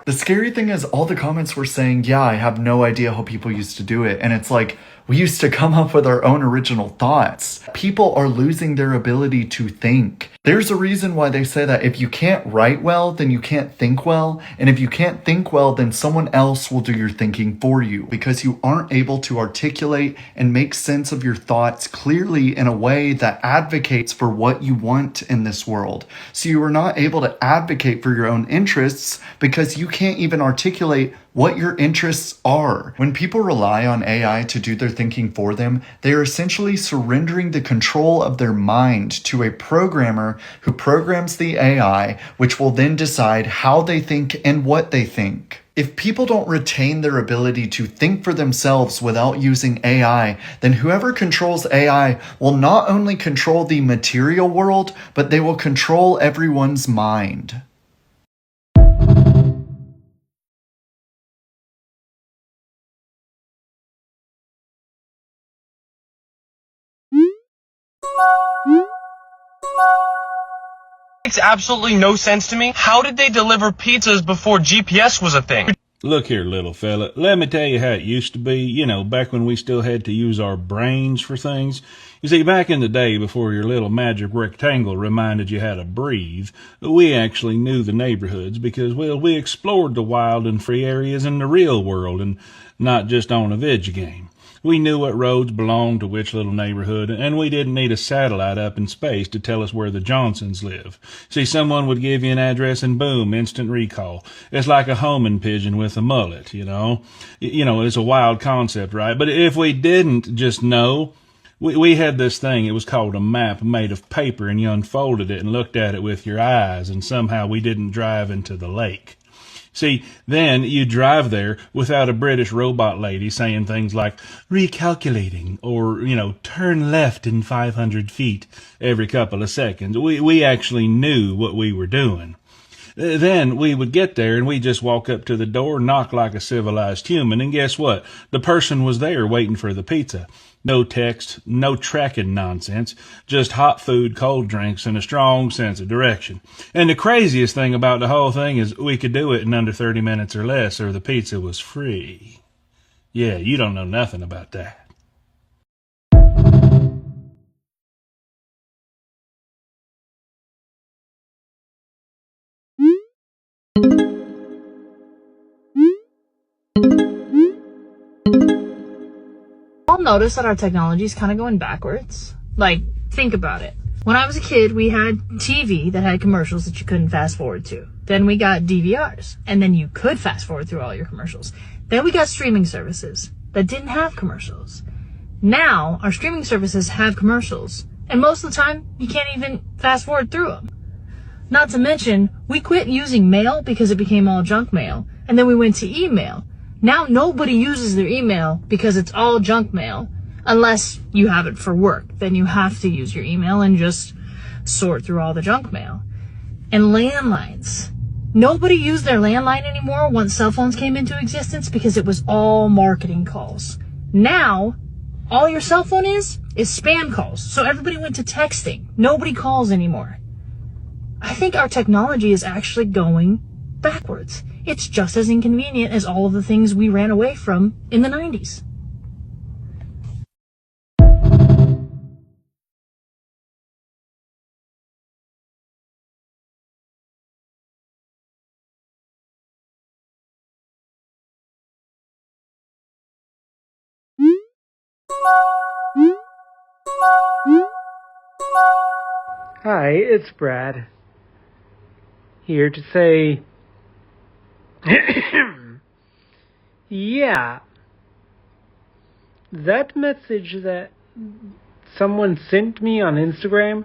The scary thing is all the comments were saying, yeah, I have no idea how people used to do it. And it's like, we used to come up with our own original thoughts. People are losing their ability to think. There's a reason why they say that if you can't write well, then you can't think well. And if you can't think well, then someone else will do your thinking for you because you aren't able to articulate and make sense of your thoughts clearly in a way that advocates for what you want in this world. So you are not able to advocate for your own interests because you can't even articulate what your interests are. When people rely on AI to do their thinking for them, they are essentially surrendering the control of their mind to a programmer who programs the AI, which will then decide how they think and what they think. If people don't retain their ability to think for themselves without using AI, then whoever controls AI will not only control the material world, but they will control everyone's mind. Makes absolutely no sense to me. How did they deliver pizzas before GPS was a thing? Look here, little fella, let me tell you how it used to be, back when we still had to use our brains for things. You see, back in the day before your little magic rectangle reminded you how to breathe, we actually knew the neighborhoods because, well, we explored the wild and free areas in the real world and not just on a video game. We knew what roads belonged to which little neighborhood, and we didn't need a satellite up in space to tell us where the Johnsons live. See, someone would give you an address and boom, instant recall. It's like a homing pigeon with a mullet, It's a wild concept, right? But if we didn't just know, we had this thing, it was called a map made of paper, and you unfolded it and looked at it with your eyes, and somehow we didn't drive into the lake. See, then you drive there without a British robot lady saying things like recalculating or, turn left in 500 feet every couple of seconds. We actually knew what we were doing. Then we would get there and we'd just walk up to the door, knock like a civilized human, and guess what? The person was there waiting for the pizza. No text, no tracking nonsense, just hot food, cold drinks, and a strong sense of direction. And the craziest thing about the whole thing is we could do it in under 30 minutes or less, or the pizza was free. Yeah, you don't know nothing about that. I'll notice that our technology is kind of going backwards. Like, think about it. When I was a kid, we had TV that had commercials that you couldn't fast forward to. Then we got DVRs, and then you could fast forward through all your commercials. Then we got streaming services that didn't have commercials. Now, our streaming services have commercials, and most of the time, you can't even fast forward through them. Not to mention, we quit using mail because it became all junk mail, and then we went to email. Now nobody uses their email because it's all junk mail, unless you have it for work. Then you have to use your email and just sort through all the junk mail. And landlines. Nobody used their landline anymore once cell phones came into existence because it was all marketing calls. Now, all your cell phone is spam calls. So everybody went to texting. Nobody calls anymore. I think our technology is actually going backwards. It's just as inconvenient as all of the things we ran away from in the 90s. Hi, it's Brad. Here to say, yeah, that message that someone sent me on Instagram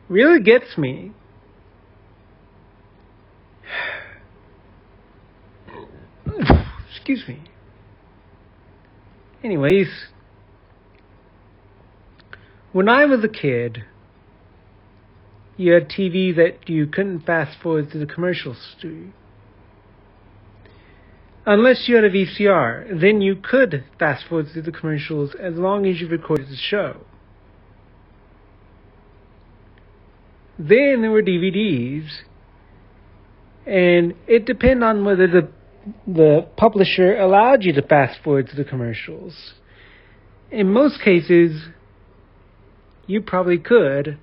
really gets me. Excuse me. Anyways, when I was a kid, you had TV that you couldn't fast forward through the commercials to. Unless you had a VCR, then you could fast forward through the commercials as long as you recorded the show. Then there were DVDs, and it depended on whether the the publisher allowed you to fast forward to the commercials. In most cases, you probably could.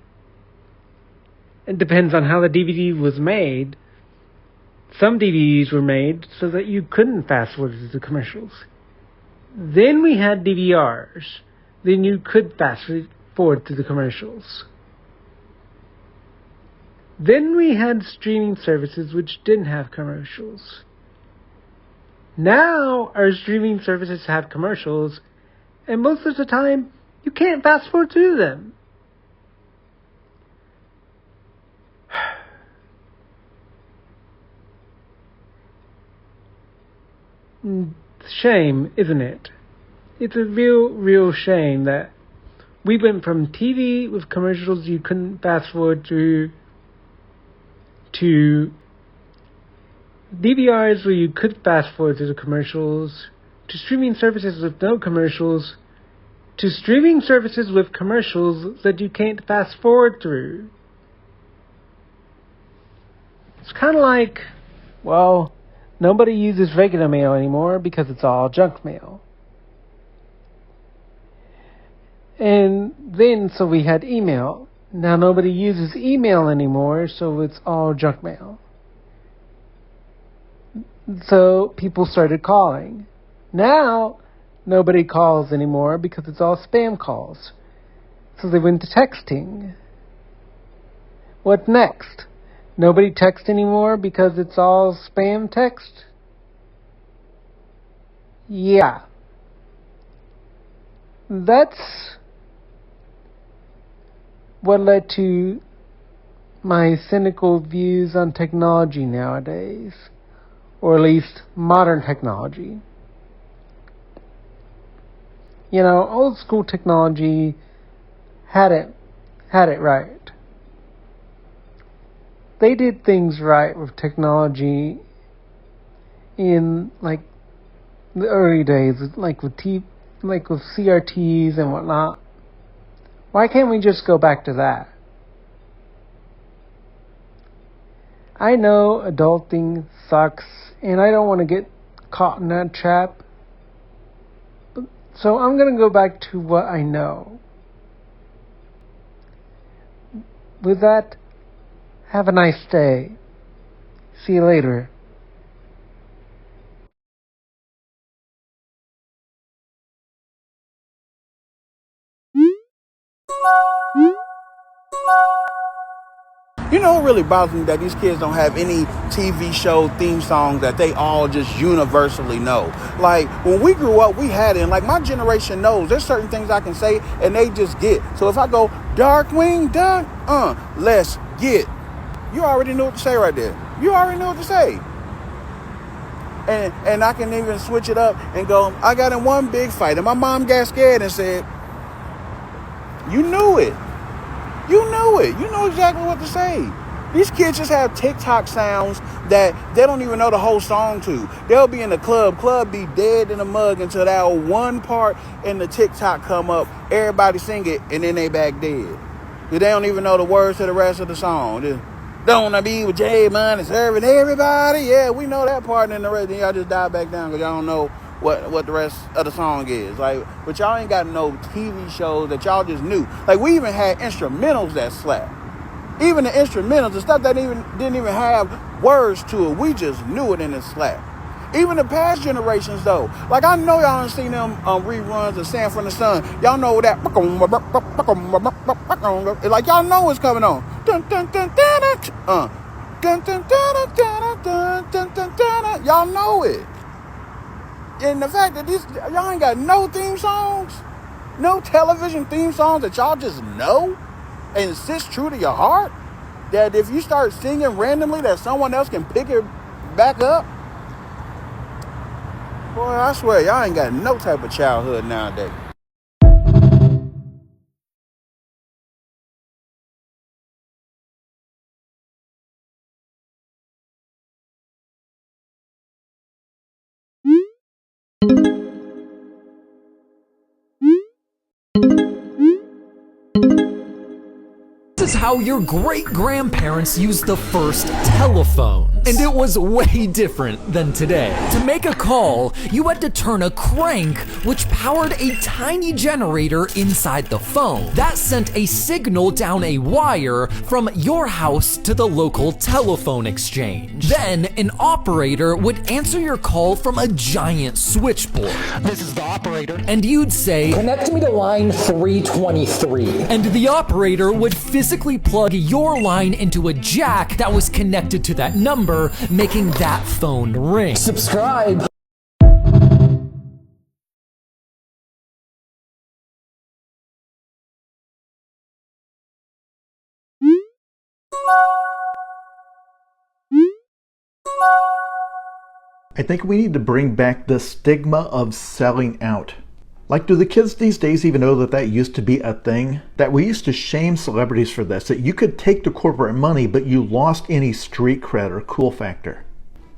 It depends on how the DVD was made. Some DVDs were made so that you couldn't fast forward to the commercials. Then we had DVRs. Then you could fast forward to the commercials. Then we had streaming services which didn't have commercials. Now our streaming services have commercials, and most of the time you can't fast forward to them. Shame, isn't it? It's a real shame that we went from TV with commercials you couldn't fast forward to DVRs where you could fast forward to the commercials, to streaming services with no commercials, to streaming services with commercials that you can't fast forward through. It's kind of like, well, nobody uses regular mail anymore because it's all junk mail. And then, so we had email. Now nobody uses email anymore, so it's all junk mail. So people started calling. Now nobody calls anymore because it's all spam calls. So they went to texting. What next? Nobody texts anymore because it's all spam text? Yeah. That's what led to my cynical views on technology nowadays, or at least modern technology. You know, old school technology had it right. They did things right with technology in like the early days, like with CRTs and whatnot. Why can't we just go back to that? I know adulting sucks, and I don't want to get caught in that trap. So I'm going to go back to what I know. With that, have a nice day. See you later. You know, it really bothers me that these kids don't have any TV show theme songs that they all just universally know. Like, when we grew up, we had it. And, like, my generation knows there's certain things I can say, and they just get. So if I go, Darkwing Duck, let's get. You already know what to say right there. You already know what to say. And I can even switch it up and go, I got in one big fight. And my mom got scared and said, you knew it. You knew it. You know exactly what to say. These kids just have TikTok sounds that they don't even know the whole song to. They'll be in the club be dead in the mug until that one part in the TikTok come up, everybody sing it, and then they back dead. They don't even know the words to the rest of the song. Just, don't wanna be with J Money serving everybody. Yeah, we know that part, and the rest, then y'all just die back down because y'all don't know what the rest of the song is. Like, but y'all ain't got no TV shows that y'all just knew. Like, we even had instrumentals that slap. Even the instrumentals, the stuff that didn't even have words to it, we just knew it and it slapped. Even the past generations, though. Like, I know y'all done seen them reruns of Sand from the Sun. Y'all know that. Like, y'all know what's coming on. Y'all know it. And the fact that y'all ain't got no theme songs, no television theme songs that y'all just know and it sits true to your heart, that if you start singing randomly that someone else can pick it back up, boy, I swear y'all ain't got no type of childhood nowadays. was how your great-grandparents used the first telephone. And it was way different than today. To make a call, you had to turn a crank, which powered a tiny generator inside the phone. That sent a signal down a wire from your house to the local telephone exchange. Then, an operator would answer your call from a giant switchboard. This is the operator. And you'd say, "Connect me to line 323. And the operator would physically plug your line into a jack that was connected to that number, making that phone ring. Subscribe. I think we need to bring back the stigma of selling out. Like, do the kids these days even know that that used to be a thing? That we used to shame celebrities for this, that you could take the corporate money, but you lost any street cred or cool factor.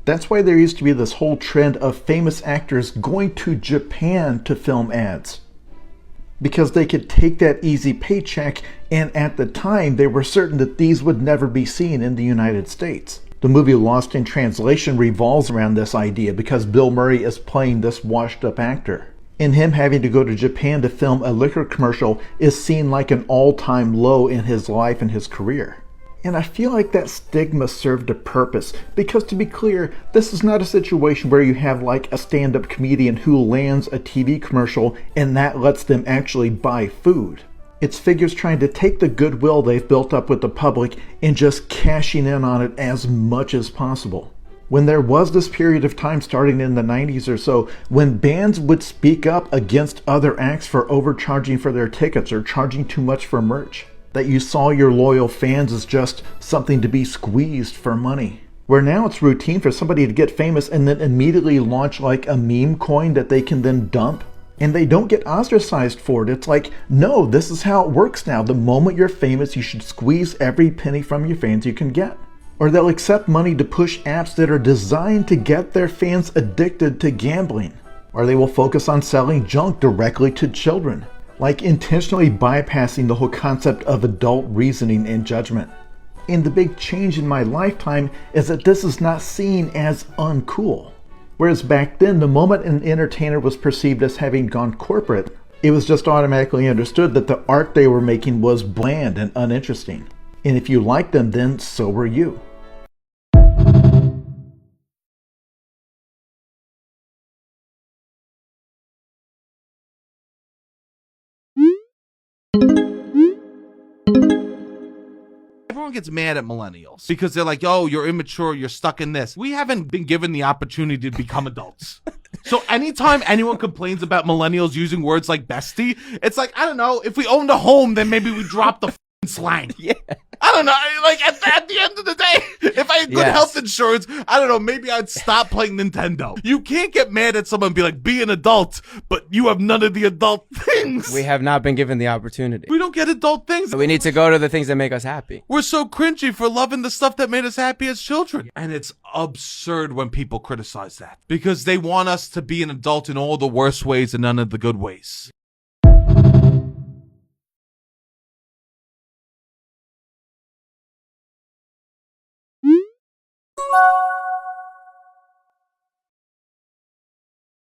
That's why there used to be this whole trend of famous actors going to Japan to film ads. Because they could take that easy paycheck, and at the time they were certain that these would never be seen in the United States. The movie Lost in Translation revolves around this idea because Bill Murray is playing this washed up actor. And him having to go to Japan to film a liquor commercial is seen like an all-time low in his life and his career. And I feel like that stigma served a purpose, because to be clear, this is not a situation where you have like a stand-up comedian who lands a TV commercial and that lets them actually buy food. It's figures trying to take the goodwill they've built up with the public and just cashing in on it as much as possible. When there was this period of time starting in the 90s or so, when bands would speak up against other acts for overcharging for their tickets or charging too much for merch, that you saw your loyal fans as just something to be squeezed for money. Where now it's routine for somebody to get famous and then immediately launch like a meme coin that they can then dump. And they don't get ostracized for it. It's like, no, this is how it works now. The moment you're famous, you should squeeze every penny from your fans you can get. Or they'll accept money to push apps that are designed to get their fans addicted to gambling. Or they will focus on selling junk directly to children, like intentionally bypassing the whole concept of adult reasoning and judgment. And the big change in my lifetime is that this is not seen as uncool. Whereas back then, the moment an entertainer was perceived as having gone corporate, it was just automatically understood that the art they were making was bland and uninteresting. And if you liked them, then so were you. Everyone gets mad at millennials because they're like, oh, you're immature, you're stuck in this. We haven't been given the opportunity to become adults. So anytime anyone complains about millennials using words like bestie, it's like, I don't know, if we owned a home, then maybe we drop the slang. Yeah. I don't know, like at the end of the day, if I had good health insurance, I don't know, maybe I'd stop playing Nintendo. You can't get mad at someone and be like, be an adult, but you have none of the adult things. We have not been given the opportunity. We don't get adult things. We need to go to the things that make us happy. We're so cringy for loving the stuff that made us happy as children. And it's absurd when people criticize that because they want us to be an adult in all the worst ways and none of the good ways.